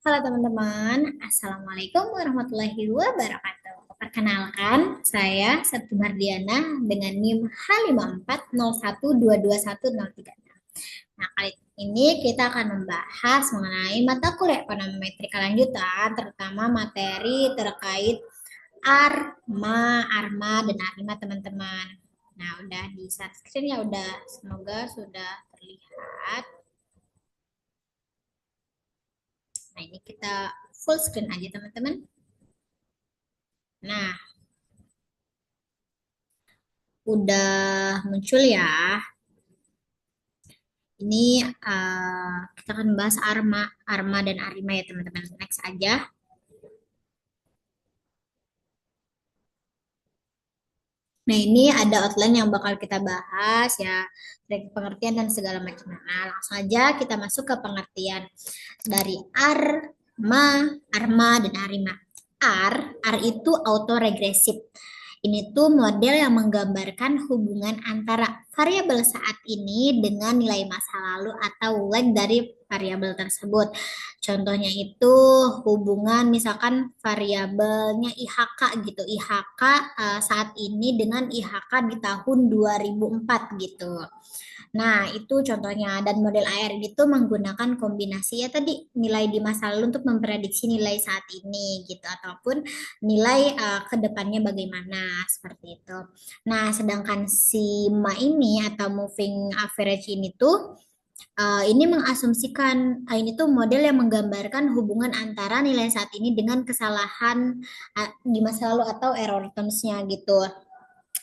Halo teman-teman, Assalamualaikum warahmatullahi wabarakatuh. Perkenalkan, saya Sabtu Mardiana dengan NIM H5401221036. Nah, kali ini kita akan membahas mengenai mata kuliah ekonometri lanjutan, terutama materi terkait ARMA, dan ARIMA teman-teman. Nah, udah di share screen ya, semoga sudah terlihat. Nah, ini kita full screen aja teman-teman. Nah, udah muncul ya. Ini kita akan bahas ARMA dan ARIMA ya teman-teman. Next aja. Nah, ini ada outline yang bakal kita bahas ya, dari pengertian dan segala macam. Nah, langsung aja kita masuk ke pengertian dari ARMA, dan ARIMA. R itu autoregresif. Ini tuh model yang menggambarkan hubungan antara variabel saat ini dengan nilai masa lalu atau lag dari variabel tersebut. Contohnya itu hubungan misalkan variabelnya IHK gitu. IHK saat ini dengan IHK di tahun 2004 gitu. Nah, itu contohnya. Dan model AR itu menggunakan kombinasi ya tadi nilai di masa lalu untuk memprediksi nilai saat ini gitu ataupun nilai ke depannya bagaimana seperti itu. Nah, sedangkan si MA ini atau moving average ini tuh ini mengasumsikan ini tuh model yang menggambarkan hubungan antara nilai saat ini dengan kesalahan di masa lalu atau error terms-nya gitu.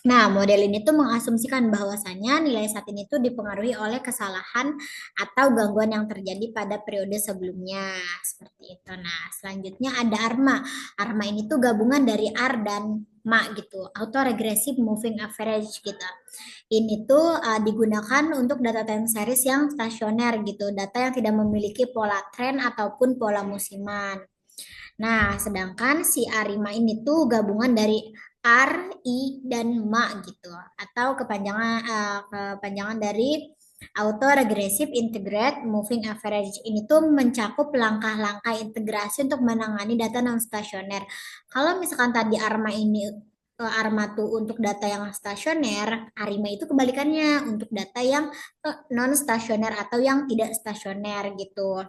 Nah, model ini tuh mengasumsikan bahwasannya nilai saat ini tuh dipengaruhi oleh kesalahan atau gangguan yang terjadi pada periode sebelumnya. Seperti itu. Nah, selanjutnya ada ARMA. ARMA ini tuh gabungan dari R dan MA gitu. Auto Regressive Moving Average gitu. Ini tuh digunakan untuk data time series yang stasioner gitu. Data yang tidak memiliki pola tren ataupun pola musiman. Nah, sedangkan si Arima ini tuh gabungan dari R, I, dan MA gitu. Atau kepanjangan dari Auto Regressive Integrate Moving Average. Ini tuh mencakup langkah-langkah integrasi untuk menangani data non stasioner. Kalau misalkan tadi Arma tuh untuk data yang stasioner, Arima itu kebalikannya untuk data yang non stasioner atau yang tidak stasioner gitu.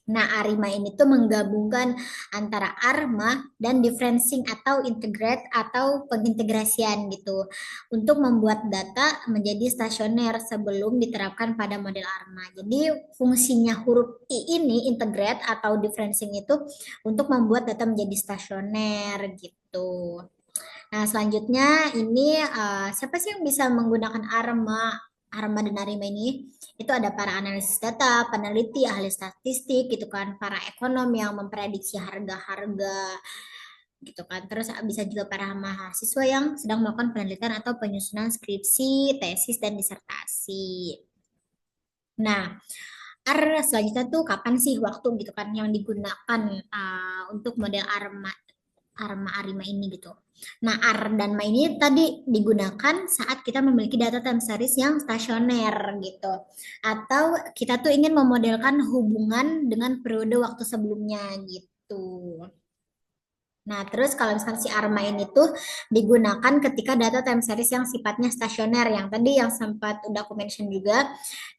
Nah, ARIMA ini tuh menggabungkan antara ARMA dan differencing atau integrate atau pengintegrasian gitu untuk membuat data menjadi stasioner sebelum diterapkan pada model ARMA. Jadi fungsinya huruf I ini integrate atau differencing itu untuk membuat data menjadi stasioner gitu. Nah, selanjutnya ini siapa sih yang bisa menggunakan ARMA dan ARIMA ini? Itu ada para analisis data, peneliti, ahli statistik gitu kan, para ekonom yang memprediksi harga-harga gitu kan. Terus bisa juga para mahasiswa yang sedang melakukan penelitian atau penyusunan skripsi, tesis, dan disertasi. Nah, selanjutnya tuh kapan sih waktu gitu kan yang digunakan untuk model ARMA ini gitu. Nah, dan MA ini tadi digunakan saat kita memiliki data time series yang stasioner gitu. Atau kita tuh ingin memodelkan hubungan dengan periode waktu sebelumnya gitu. Nah, terus kalau misalkan si ARMA ini tuh digunakan ketika data time series yang sifatnya stasioner, yang tadi yang sempat udah aku mention juga,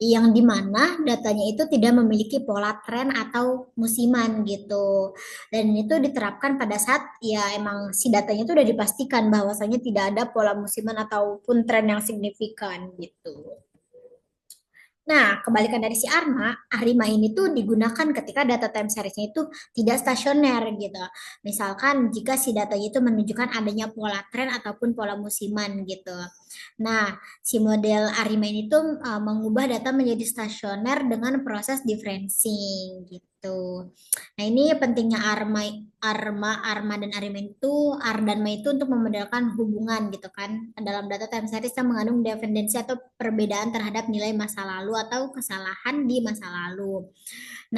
yang dimana datanya itu tidak memiliki pola tren atau musiman gitu. Dan itu diterapkan pada saat ya emang si datanya itu udah dipastikan bahwasanya tidak ada pola musiman ataupun tren yang signifikan gitu. Nah, kebalikan dari si ARIMA ini tuh digunakan ketika data time series-nya itu tidak stasioner gitu. Misalkan jika si datanya itu menunjukkan adanya pola tren ataupun pola musiman gitu. Nah, si model ARIMA ini tuh mengubah data menjadi stasioner dengan proses differencing gitu. Nah, ini pentingnya ARMA dan ARIMA itu, R dan MA itu untuk memodelkan hubungan gitu kan dalam data time series yang mengandung dependensi atau perbedaan terhadap nilai masa lalu atau kesalahan di masa lalu.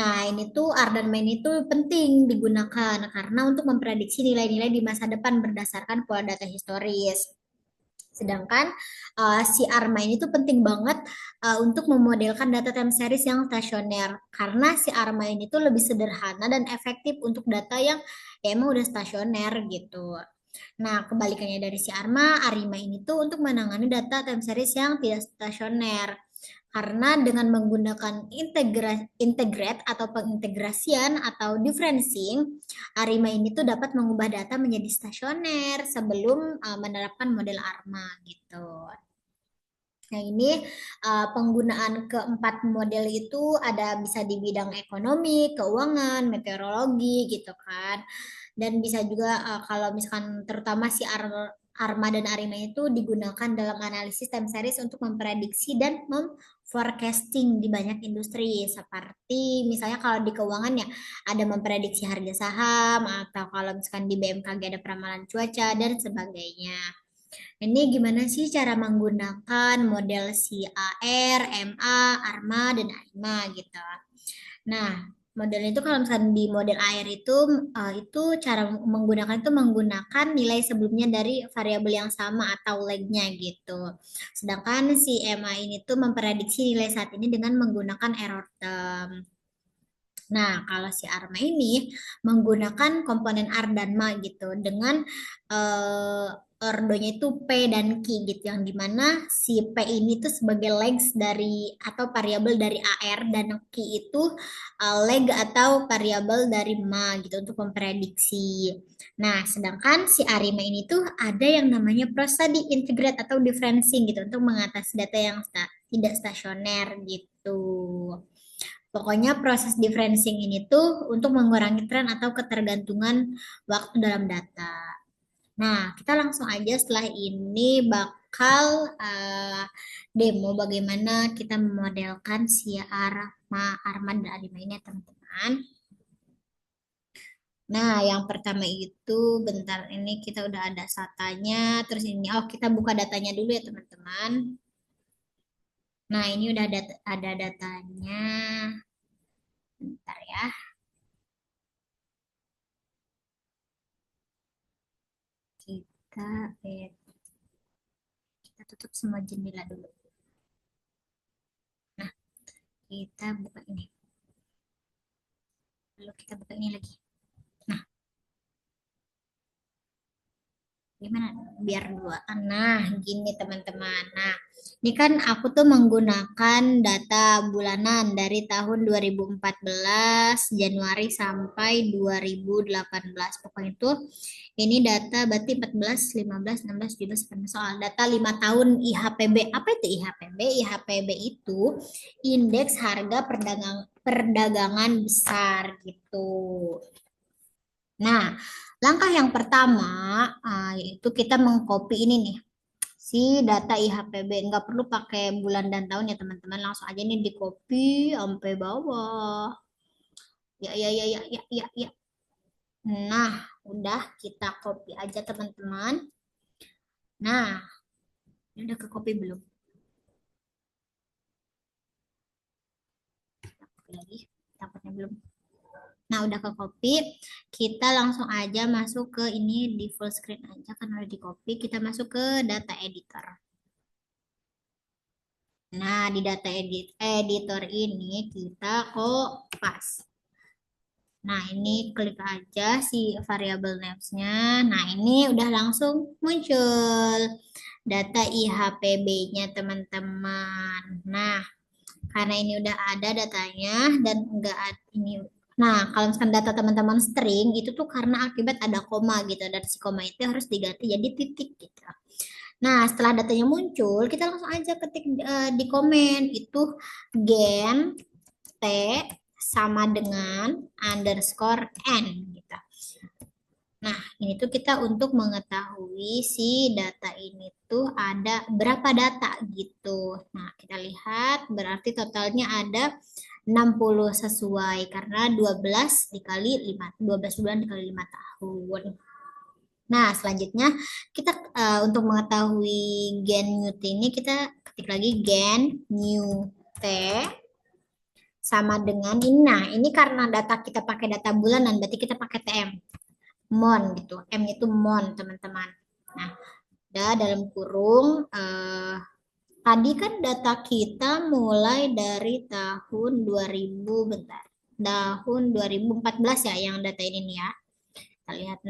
Nah, ini tuh R dan MA ini tuh penting digunakan karena untuk memprediksi nilai-nilai di masa depan berdasarkan pola data historis. Sedangkan si ARMA ini tuh penting banget untuk memodelkan data time series yang stasioner karena si ARMA ini tuh lebih sederhana dan efektif untuk data yang ya emang udah stasioner gitu. Nah, kebalikannya dari si ARMA ini tuh untuk menangani data time series yang tidak stasioner. Karena dengan menggunakan integrate atau pengintegrasian atau differencing, ARIMA ini tuh dapat mengubah data menjadi stasioner sebelum menerapkan model ARMA gitu. Nah, ini penggunaan keempat model itu ada bisa di bidang ekonomi, keuangan, meteorologi gitu kan. Dan bisa juga kalau misalkan terutama si ARMA dan ARIMA itu digunakan dalam analisis time series untuk memprediksi dan memforecasting di banyak industri. Seperti misalnya kalau di keuangan ya ada memprediksi harga saham atau kalau misalkan di BMKG ada peramalan cuaca dan sebagainya. Ini gimana sih cara menggunakan model CAR, MA, ARMA, dan AIMA gitu. Nah, model itu kalau misalnya di model air itu cara menggunakan itu menggunakan nilai sebelumnya dari variabel yang sama atau lag-nya gitu. Sedangkan si MA ini tuh memprediksi nilai saat ini dengan menggunakan error term. Nah, kalau si ARMA ini menggunakan komponen R dan MA gitu dengan eh, ordonya itu P dan Q gitu yang dimana si P ini tuh sebagai legs dari atau variabel dari AR dan Q itu leg atau variabel dari MA gitu untuk memprediksi. Nah, sedangkan si ARIMA ini tuh ada yang namanya prosody integrate atau differencing gitu untuk mengatasi data yang tidak stasioner gitu. Pokoknya proses differencing ini tuh untuk mengurangi tren atau ketergantungan waktu dalam data. Nah, kita langsung aja setelah ini bakal demo bagaimana kita memodelkan si Arman dan Adima ini ya teman-teman. Nah, yang pertama itu bentar ini kita udah ada satanya, terus ini kita buka datanya dulu ya teman-teman. Nah, ini udah ada datanya. Bentar ya. Kita kita tutup semua jendela dulu. Nah, kita buka ini. Lalu kita buka ini lagi. Nah, gimana? Biar dua. Nah, gini teman-teman. Nah, ini kan aku tuh menggunakan data bulanan dari tahun 2014 Januari sampai 2018. Pokoknya itu ini data berarti 14, 15, 16, 17, 18 soal data 5 tahun IHPB. Apa itu IHPB? IHPB itu indeks harga perdagangan besar gitu. Nah, langkah yang pertama yaitu kita mengcopy ini nih si data IHPB. Nggak perlu pakai bulan dan tahun ya teman-teman. Langsung aja nih di copy sampai bawah. Ya, ya, ya, ya, ya, ya, ya. Nah, udah kita copy aja teman-teman. Nah, ini udah ke copy belum? Kita copy lagi. Takutnya belum. Nah, udah ke copy. Kita langsung aja masuk ke ini di full screen aja kan udah di copy. Kita masuk ke data editor. Nah, di data editor ini kita kopas. Nah, ini klik aja si variable names-nya. Nah, ini udah langsung muncul data IHPB-nya teman-teman. Nah, karena ini udah ada datanya dan enggak ini. Nah, kalau misalkan data teman-teman string itu tuh karena akibat ada koma gitu. Dan si koma itu harus diganti jadi titik gitu. Nah, setelah datanya muncul, kita langsung aja ketik di komen itu gen t sama dengan underscore n gitu. Nah, ini tuh kita untuk mengetahui si data ini tuh ada berapa data gitu. Nah, kita lihat berarti totalnya ada 60 sesuai karena 12 dikali 5, 12 bulan dikali 5 tahun. Nah, selanjutnya kita untuk mengetahui gen new t ini kita ketik lagi gen new t sama dengan ini. Nah, ini karena data kita pakai data bulanan berarti kita pakai TM. Mon gitu. M itu mon, teman-teman. Nah, Udah dalam kurung. Tadi kan data kita mulai dari tahun 2000, bentar. Tahun 2014 ya yang data ini nih ya. Kita lihat.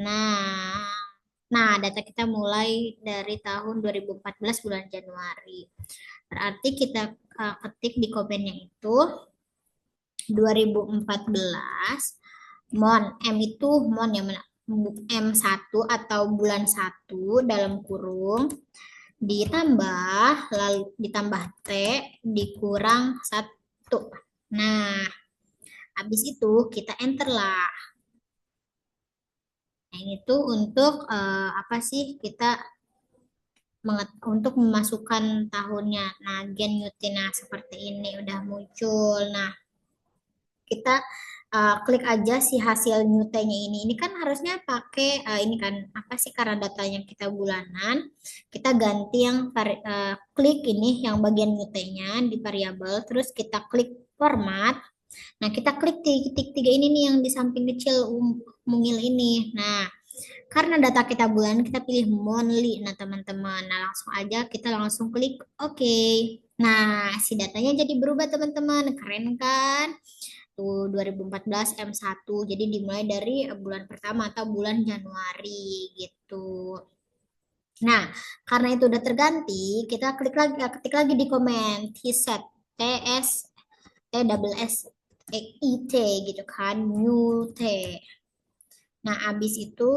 Nah, data kita mulai dari tahun 2014 bulan Januari. Berarti kita ketik di komennya itu 2014 mon M itu mon yang mana? M1 atau bulan 1 dalam kurung ditambah lalu ditambah T dikurang 1. Nah, habis itu kita enter lah. Nah, ini tuh untuk apa sih kita untuk memasukkan tahunnya. Nah, gen Yutina seperti ini udah muncul. Nah, kita klik aja si hasil Newt-nya ini. Ini kan harusnya pakai ini kan apa sih karena datanya kita bulanan. Kita ganti yang klik ini yang bagian Newt-nya di variabel. Terus kita klik format. Nah, kita klik titik tiga ini nih yang di samping kecil mungil ini. Nah, karena data kita bulan, kita pilih monthly. Nah, teman-teman. Nah, langsung aja kita langsung klik OK. Nah, si datanya jadi berubah, teman-teman. Keren kan? Tuh 2014 M1. Jadi dimulai dari bulan pertama atau bulan Januari gitu. Nah, karena itu udah terganti, kita klik lagi, ketik lagi di komen Tset TS double S IT gitu kan, new T. Nah, abis itu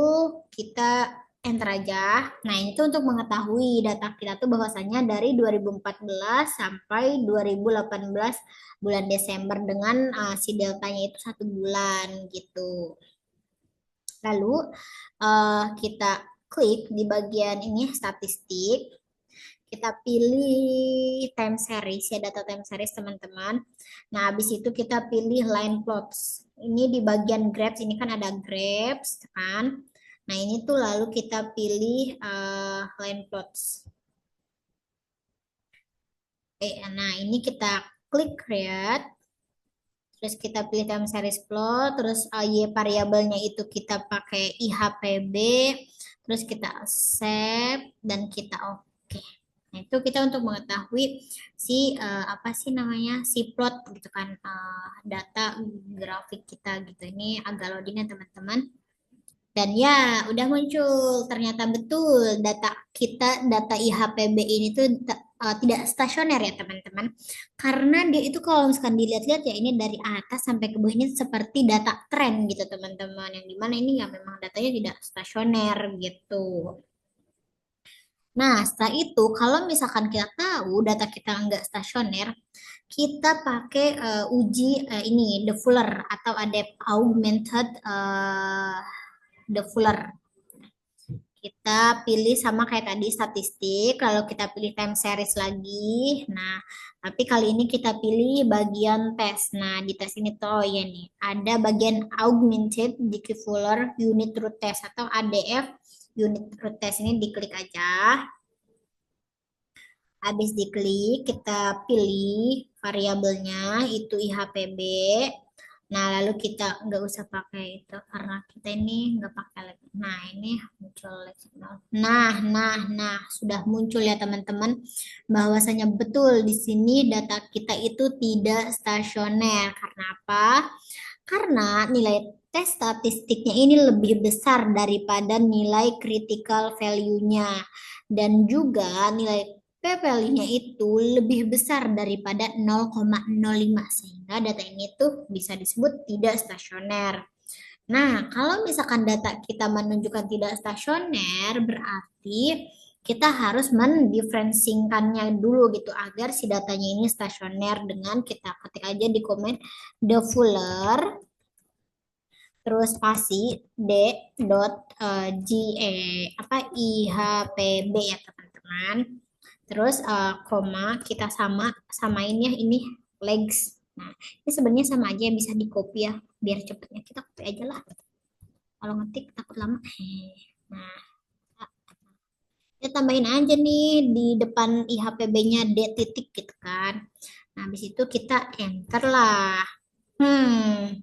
kita enter aja. Nah, ini tuh untuk mengetahui data kita tuh bahwasannya dari 2014 sampai 2018 bulan Desember dengan si deltanya itu 1 bulan gitu. Lalu kita klik di bagian ini statistik. Kita pilih time series ya data time series teman-teman. Nah, habis itu kita pilih line plots. Ini di bagian graph ini kan ada graphs kan. Nah, ini tuh lalu kita pilih line plots. Oke, nah ini kita klik create. Terus kita pilih time series plot, terus Y variabelnya itu kita pakai IHPB, terus kita save dan kita oke. Nah, itu kita untuk mengetahui si apa sih namanya si plot gitu kan data grafik kita gitu. Ini agak loading ya teman-teman. Dan ya, udah muncul. Ternyata betul data IHPB ini tuh tidak stasioner ya teman-teman. Karena dia itu kalau misalkan dilihat-lihat ya ini dari atas sampai ke bawah ini seperti data tren gitu teman-teman. Yang dimana ini ya memang datanya tidak stasioner gitu. Nah, setelah itu kalau misalkan kita tahu data kita nggak stasioner, kita pakai uji ini the Fuller atau ada augmented the Fuller. Kita pilih sama kayak tadi statistik, lalu kita pilih time series lagi. Nah, tapi kali ini kita pilih bagian tes. Nah, di tes ini tuh ya nih, ada bagian augmented Dickey-Fuller unit root test atau ADF unit root test ini diklik aja. Habis diklik, kita pilih variabelnya itu IHPB. Nah, lalu kita nggak usah pakai itu karena kita ini nggak pakai lagi. Nah, ini muncul signal. Nah, sudah muncul ya teman-teman bahwasanya betul di sini data kita itu tidak stasioner. Karena apa? Karena nilai tes statistiknya ini lebih besar daripada nilai critical value-nya. Dan juga nilai p-value-nya itu lebih besar daripada 0,05 sehingga data ini tuh bisa disebut tidak stasioner. Nah, kalau misalkan data kita menunjukkan tidak stasioner berarti kita harus mendiferensikannya dulu gitu agar si datanya ini stasioner dengan kita ketik aja di komen the fuller terus spasi d dot apa ihpb ya teman-teman. Terus koma kita samain ya ini legs. Nah, ini sebenarnya sama aja bisa di copy ya biar cepetnya kita copy aja lah. Kalau ngetik takut lama. Nah, kita tambahin aja nih di depan IHPB-nya D titik gitu kan. Nah, habis itu kita enter lah. Hmm.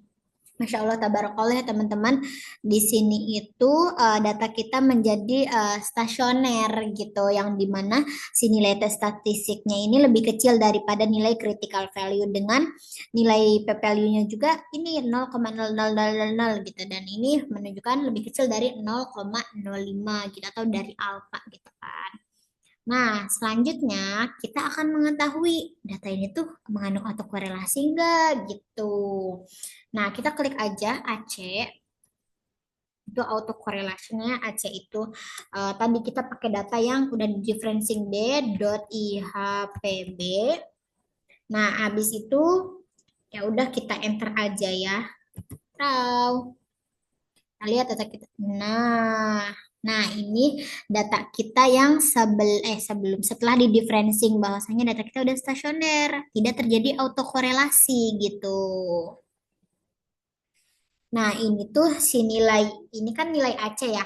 Masya Allah, tabarakallah ya teman-teman. Di sini itu data kita menjadi stasioner gitu, yang dimana si nilai tes statistiknya ini lebih kecil daripada nilai critical value dengan nilai p-value-nya juga ini 0,00000 gitu, dan ini menunjukkan lebih kecil dari 0,05 gitu atau dari alfa gitu kan. Nah, selanjutnya kita akan mengetahui data ini tuh mengandung autokorelasi enggak gitu. Nah, kita klik aja AC, itu autocorrelationnya AC itu tadi kita pakai data yang udah di differencing d.ihpb. Nah, habis itu ya udah kita enter aja ya. Tahu. Kita lihat data kita. Nah, ini data kita yang sebelum setelah di differencing bahwasanya data kita udah stasioner, tidak terjadi autokorelasi gitu. Nah, ini tuh si nilai, ini kan nilai AC ya.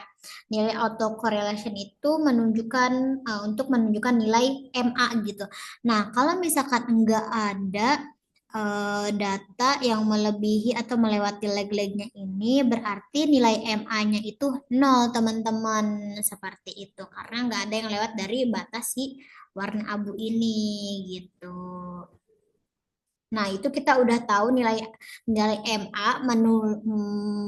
Nilai autocorrelation itu menunjukkan untuk menunjukkan nilai MA gitu. Nah, kalau misalkan enggak ada data yang melebihi atau melewati leg-legnya ini, berarti nilai MA-nya itu nol, teman-teman. Seperti itu. Karena enggak ada yang lewat dari batas si warna abu ini gitu. Nah, itu kita udah tahu nilai nilai MA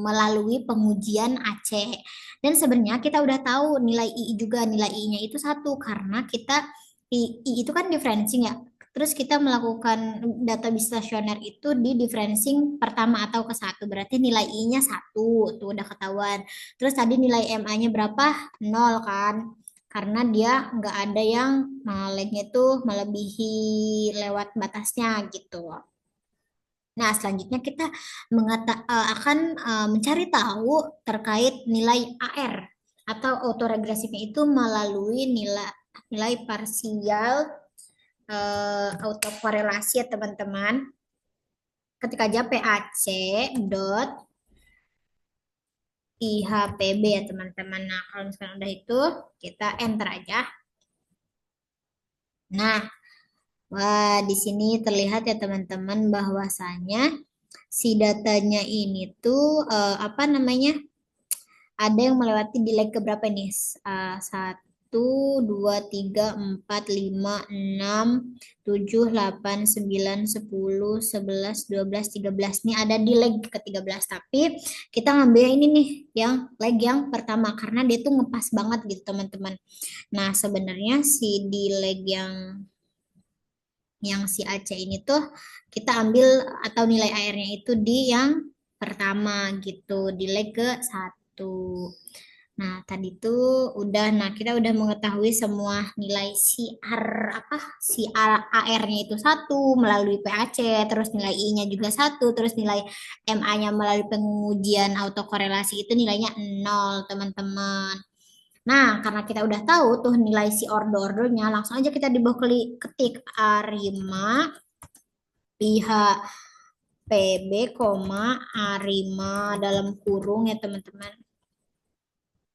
melalui pengujian AC. Dan sebenarnya kita udah tahu nilai II juga. Nilai I-nya itu satu karena kita I itu kan differencing ya. Terus kita melakukan database stasioner itu di differencing pertama atau ke satu. Berarti nilai I-nya satu. Tuh udah ketahuan. Terus tadi nilai MA-nya berapa? Nol kan. Karena dia nggak ada yang lagnya tuh melebihi lewat batasnya gitu. Nah, selanjutnya kita akan mencari tahu terkait nilai AR atau autoregresifnya itu melalui nilai nilai parsial autokorelasi ya teman-teman. Ketika aja PAC dot IHPB ya teman-teman. Nah, kalau misalkan udah itu, kita enter aja. Nah, wah, di sini terlihat ya teman-teman bahwasanya si datanya ini tuh apa namanya? Ada yang melewati di leg keberapa nih? Satu, dua, tiga, empat, lima, enam, tujuh, delapan, sembilan, sepuluh, sebelas, dua belas, tiga belas. Nih ada di leg ke-13. Tapi kita ngambil ini nih, yang leg yang pertama. Karena dia tuh ngepas banget gitu teman-teman. Nah sebenarnya si di leg yang si Aceh ini tuh kita ambil atau nilai airnya itu di yang pertama gitu, di leg ke satu. Nah, tadi tuh udah, nah kita udah mengetahui semua nilai si R apa si AR-nya itu satu melalui PAC, terus nilai I-nya juga satu, terus nilai MA-nya melalui pengujian autokorelasi itu nilainya nol, teman-teman. Nah, karena kita udah tahu tuh nilai si order-ordernya, langsung aja kita di bawah ketik A5 pihak PB, A5 dalam kurung ya teman-teman.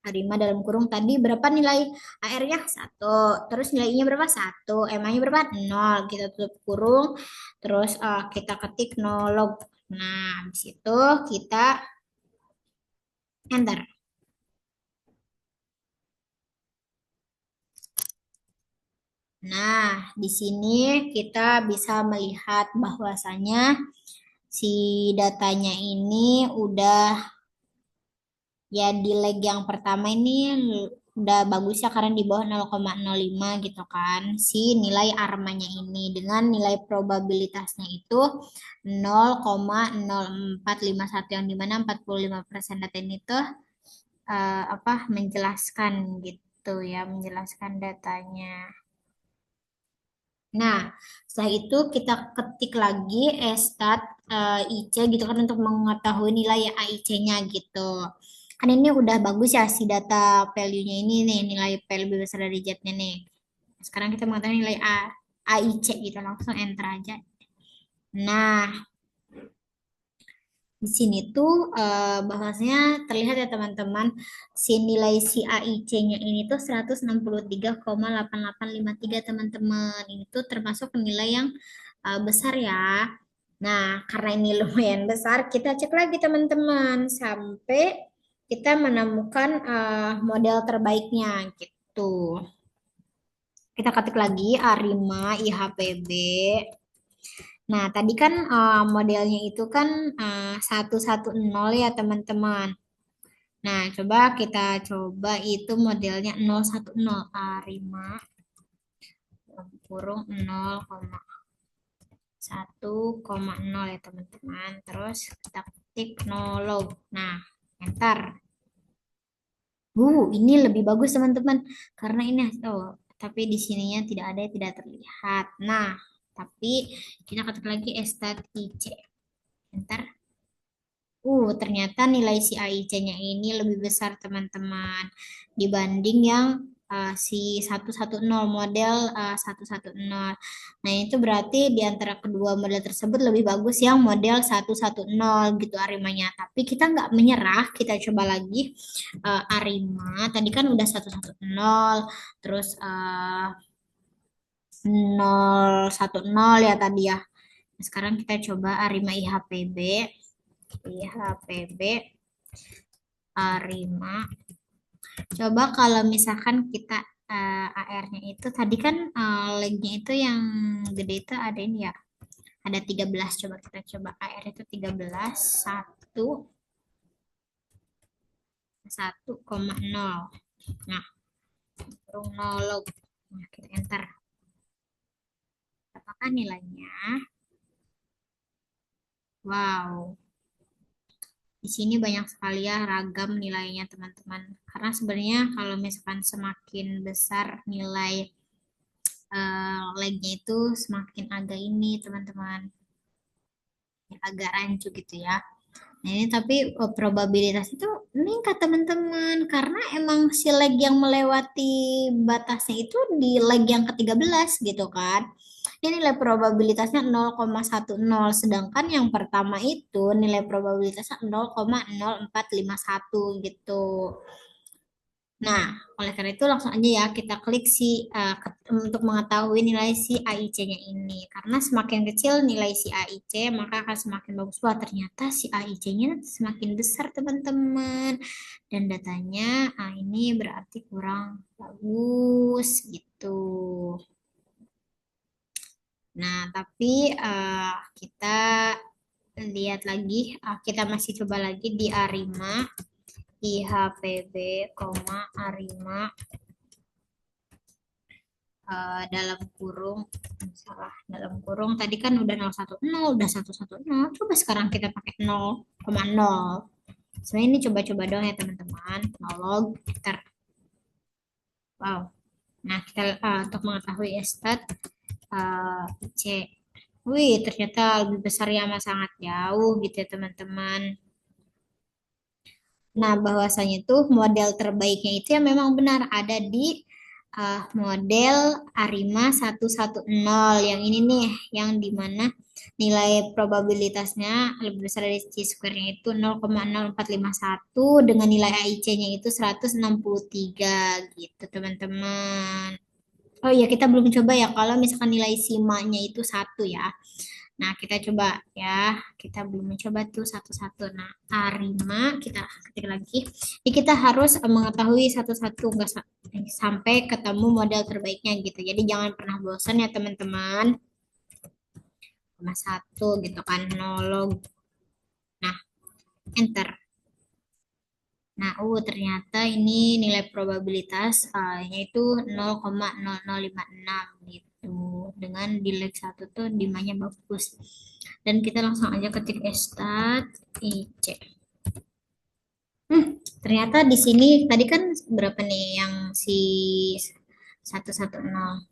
A5 dalam kurung tadi berapa nilai AR-nya? Satu. Terus nilainya berapa? Satu. MA-nya berapa? Nol. Kita tutup kurung. Terus kita ketik nolog. Nah, habis itu kita enter. Nah, di sini kita bisa melihat bahwasanya si datanya ini udah ya di leg yang pertama ini udah bagus ya karena di bawah 0,05 gitu kan si nilai armanya ini dengan nilai probabilitasnya itu 0,0451 yang dimana 45% data ini tuh apa menjelaskan gitu ya menjelaskan datanya. Nah, setelah itu kita ketik lagi stat IC gitu kan untuk mengetahui nilai AIC-nya gitu. Kan ini udah bagus ya si data value-nya ini nih, nilai value besar dari jetnya nih. Sekarang kita mengetahui nilai AIC gitu, langsung enter aja. Nah, di sini tuh bahwasanya terlihat ya teman-teman si nilai si AIC-nya ini tuh 163,8853 teman-teman. Ini tuh termasuk nilai yang besar ya. Nah, karena ini lumayan besar, kita cek lagi teman-teman sampai kita menemukan model terbaiknya gitu. Kita ketik lagi Arima IHPB. Nah, tadi kan modelnya itu kan 110 ya teman-teman. Nah, kita coba itu modelnya 010 Arima kurung 0,1,0 ya teman-teman. Terus kita ketik nolog. Nah, enter. Ini lebih bagus teman-teman karena ini tapi di sininya tidak ada, tidak terlihat. Nah, tapi kita ketik lagi stat IC. Enter. Ternyata nilai si AIC-nya ini lebih besar teman-teman dibanding yang si 110 model 110. Nah, itu berarti di antara kedua model tersebut lebih bagus yang model 110 gitu Arimanya. Tapi kita nggak menyerah, kita coba lagi Arima. Tadi kan udah 110, terus 010 ya tadi ya. Nah, sekarang kita coba Arima IHPB. IHPB Arima. Coba kalau misalkan kita AR-nya itu tadi kan leg-nya itu yang gede itu ada ini ya. Ada 13. Coba kita coba AR itu 13 1,0. Nah, kurung 0 log. Nah, kita enter. Apakah nilainya? Wow. Di sini banyak sekali ya ragam nilainya teman-teman. Karena sebenarnya kalau misalkan semakin besar nilai leg-nya itu semakin agak ini teman-teman. Agak rancu gitu ya. Nah, ini tapi probabilitas itu meningkat teman-teman karena emang si leg yang melewati batasnya itu di leg yang ke-13 gitu kan. Ini nilai probabilitasnya 0,10 sedangkan yang pertama itu nilai probabilitasnya 0,0451 gitu. Nah, oleh karena itu langsung aja ya kita klik untuk mengetahui nilai si AIC-nya ini. Karena semakin kecil nilai si AIC, maka akan semakin bagus. Wah, ternyata si AIC-nya semakin besar, teman-teman. Dan datanya, ini berarti kurang bagus gitu. Nah, tapi kita lihat lagi, kita masih coba lagi di Arima, IHPB, Arima dalam kurung salah dalam kurung tadi kan udah 010 udah 110 coba sekarang kita pakai 0,0 sebenarnya ini coba-coba doang ya teman-teman log enter wow nah kita untuk mengetahui stat C wih ternyata lebih besar ya sama sangat jauh gitu ya teman-teman. Nah, bahwasanya tuh model terbaiknya itu yang memang benar ada di model Arima 110 yang ini nih, yang dimana nilai probabilitasnya lebih besar dari chi-square-nya itu 0,0451 dengan nilai AIC-nya itu 163 gitu, teman-teman. Oh iya, kita belum coba ya kalau misalkan nilai simanya itu satu ya. Nah, kita coba ya. Kita belum mencoba tuh satu-satu. Nah, Arima kita ketik lagi. Jadi kita harus mengetahui satu-satu nggak sampai ketemu model terbaiknya gitu. Jadi jangan pernah bosan ya teman-teman. Sama satu gitu kan nolog. Nah, enter. Nah, ternyata ini nilai probabilitas yaitu 0,0056 gitu. Dengan di leg 1 tuh dimanya bagus. Dan kita langsung aja ketik stat IC. Ternyata di sini tadi kan berapa nih yang si 110.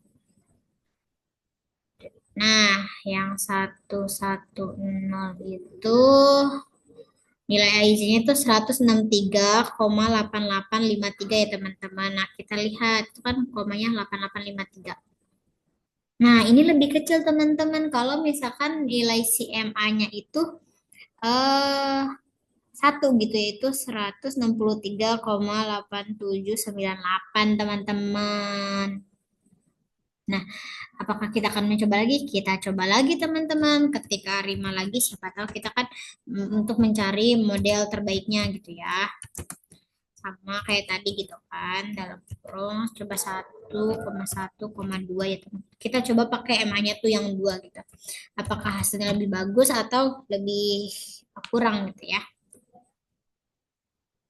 Nah, yang 110 itu nilai AIC-nya itu 163,8853 ya teman-teman. Nah, kita lihat itu kan komanya 8853. Nah, ini lebih kecil teman-teman. Kalau misalkan nilai CMA-nya itu eh satu gitu yaitu 163,8798 teman-teman. Nah, apakah kita akan mencoba lagi? Kita coba lagi teman-teman. Ketika Rima lagi, siapa tahu kita kan untuk mencari model terbaiknya gitu ya. Sama kayak tadi gitu kan. Dalam kurung coba 1,1,2 ya teman. Kita coba pakai MA-nya tuh yang 2 gitu. Apakah hasilnya lebih bagus atau lebih kurang gitu ya.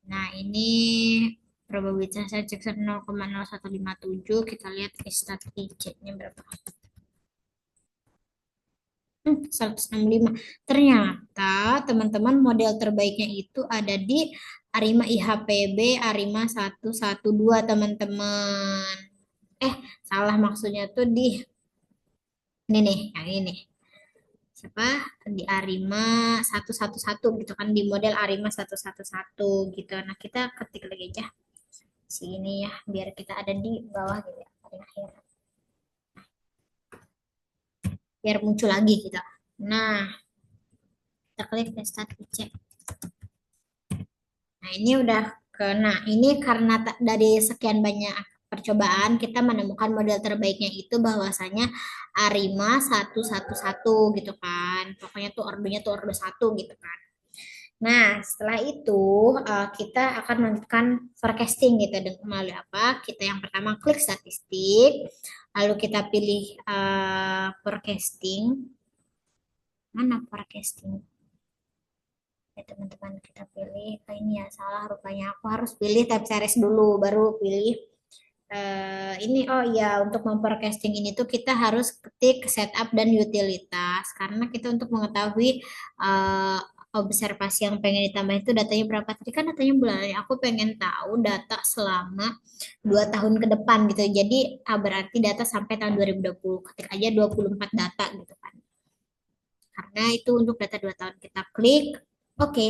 Nah, ini probabilitas saya cek 0,0157. Kita lihat statistik C-nya berapa. 165. Ternyata teman-teman model terbaiknya itu ada di Arima IHPB Arima 112 teman-teman. Eh, salah maksudnya tuh di ini nih, yang ini. Siapa? Di Arima 111 gitu kan di model Arima 111 gitu. Nah, kita ketik lagi aja sini ya biar kita ada di bawah gitu ya, paling akhir. Biar muncul lagi gitu. Nah, kita klik status cek. Nah, ini udah kena. Ini karena dari sekian banyak percobaan kita menemukan model terbaiknya itu bahwasanya Arima 111 gitu kan. Pokoknya tuh ordonya tuh ordo 1 gitu kan. Nah, setelah itu kita akan melakukan forecasting gitu dengan melalui apa? Kita yang pertama klik statistik, lalu kita pilih forecasting. Mana forecasting? Ya teman-teman kita pilih ini ya salah rupanya aku harus pilih tab series dulu baru pilih ini oh ya untuk memforecasting ini tuh kita harus ketik setup dan utilitas karena kita untuk mengetahui eh, observasi yang pengen ditambah itu datanya berapa tadi kan datanya bulan aku pengen tahu data selama 2 tahun ke depan gitu jadi berarti data sampai tahun 2020 ketik aja 24 data gitu kan karena itu untuk data 2 tahun kita klik oke.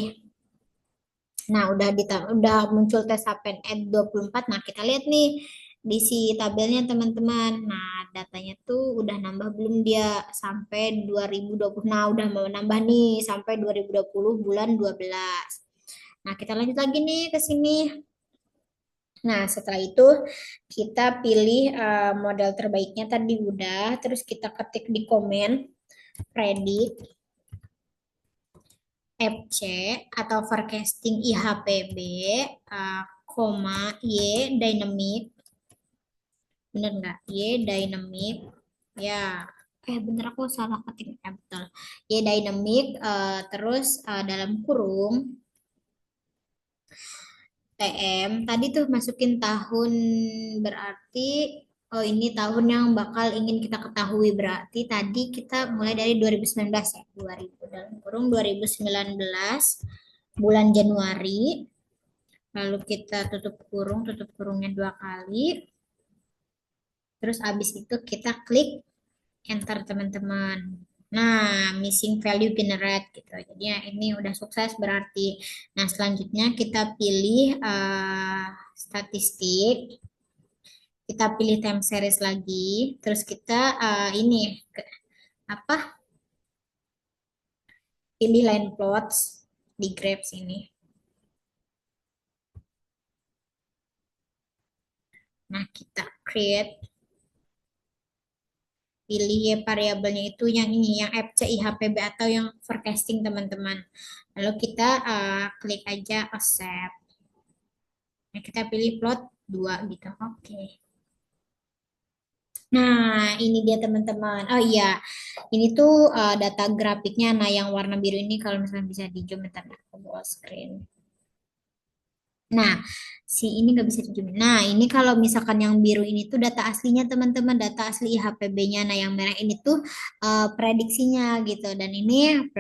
Nah, udah muncul tes Happen at 24. Nah, kita lihat nih di si tabelnya teman-teman. Nah, datanya tuh udah nambah belum dia sampai 2020. Nah, udah mau nambah nih sampai 2020 bulan 12. Nah, kita lanjut lagi nih ke sini. Nah, setelah itu kita pilih model terbaiknya tadi udah, terus kita ketik di komen predict FC atau forecasting IHPB, koma Y dynamic, bener nggak? Y dynamic, ya, bener aku salah ketik betul. Y dynamic, terus dalam kurung TM, tadi tuh masukin tahun berarti, oh ini tahun yang bakal ingin kita ketahui berarti tadi kita mulai dari 2019 ya, 2000 dalam kurung 2019 bulan Januari. Lalu kita tutup kurungnya 2 kali. Terus abis itu kita klik enter teman-teman. Nah, missing value generate gitu. Jadi ya, ini udah sukses berarti. Nah, selanjutnya kita pilih statistik. Kita pilih time series lagi. Terus kita ini apa? Pilih line plots di graphs ini. Nah, kita create pilih ya variabelnya itu yang ini yang FC IHPB atau yang forecasting teman-teman lalu kita klik aja accept nah, kita pilih plot 2 gitu oke. Nah, ini dia teman-teman. Oh iya, ini tuh data grafiknya. Nah, yang warna biru ini kalau misalnya bisa di zoom, bentar, aku bawa screen. Nah, si ini nggak bisa dijamin. Nah, ini kalau misalkan yang biru ini tuh data aslinya teman-teman, data asli IHPB-nya. Nah, yang merah ini tuh prediksinya gitu. Dan ini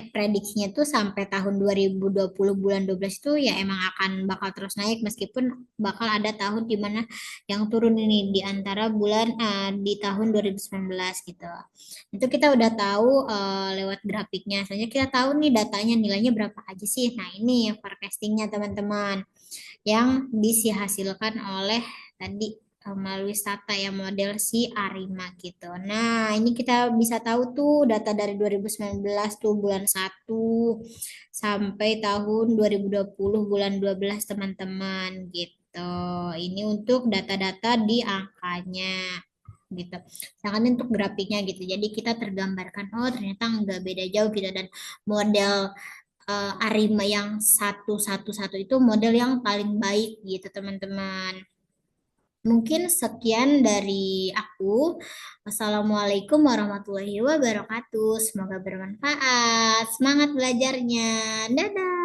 prediksinya tuh sampai tahun 2020 bulan 12 itu ya emang akan bakal terus naik meskipun bakal ada tahun di mana yang turun ini di antara bulan di tahun 2019 gitu. Itu kita udah tahu lewat grafiknya. Soalnya kita tahu nih datanya nilainya berapa aja sih. Nah, ini forecastingnya teman-teman yang dihasilkan oleh tadi melalui Stata ya model si Arima gitu. Nah, ini kita bisa tahu tuh data dari 2019 tuh bulan 1 sampai tahun 2020 bulan 12 teman-teman gitu. Ini untuk data-data di angkanya gitu. Sedangkan untuk grafiknya gitu. Jadi kita tergambarkan, oh ternyata nggak beda jauh gitu. Dan model Arima yang 111 itu model yang paling baik gitu teman-teman. Mungkin sekian dari aku. Wassalamualaikum warahmatullahi wabarakatuh. Semoga bermanfaat. Semangat belajarnya. Dadah.